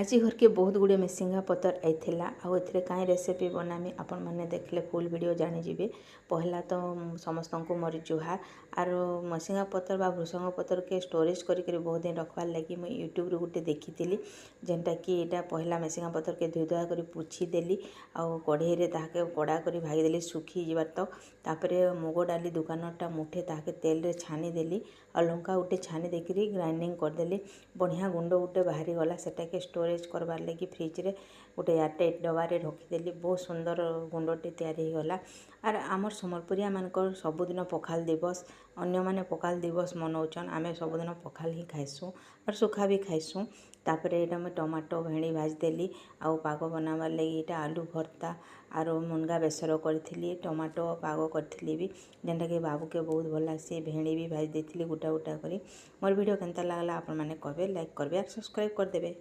आज घर के बहुत गुड़े मिसिंगा पतर आईला आउ कहीं रेसिपी बनामी आपण मैंने देखले फुल वीडियो जानीजे। पहला तो समस्त को मोर जुहार आर मसिंगा पतर बा भृषंग पतर के स्टोरेज करी बहुत दिन रखबार लगी मुझे यूट्यूब गोटे देखी जेनटा कि यहाँ पहला मेसिंगा पतर के धोई धुआ कर पोछी देली आउ कढ़ई ताके कड़ा कर भाईदेली सुखी जीवार तक तापर मुग डाली दुकानटा मुठे ताके तेल रे छानी देली और लंका गोटे छानी देकरी ग्राइंडिंग करदेली बढ़िया गुंड गोटे बाहरी गला सेटा के स्टोरेज करबार लगी फ्रिज रे गोटे एयरटाइट डबारे रखीदेली बहुत सुंदर गुंडटे तैयारी होगला। आर आमर सम्बलपुरिया मानकर सबुदिन पखाल दिवस अन्य माने पखाल दिवस मनाउछन आमे सबुदिन पखाल ही खाइसु और सुखा भी खाइसु। तापर यहाँ मैं टमाटो भेड़ी भाजदेली आउ पाग बनाबार लगी यहाँ आलू भर्ता आर मुनगा बेसर करी टमाटो पाग करी भी जेनटा कि बाबू के बहुत भल लगे भेड़ी भी भाजी देती गोटा गोटा करी। मोर वीडियो केनता लागला आपण मैंने कहबे लाइक करबे और सब्सक्राइब करदेबे।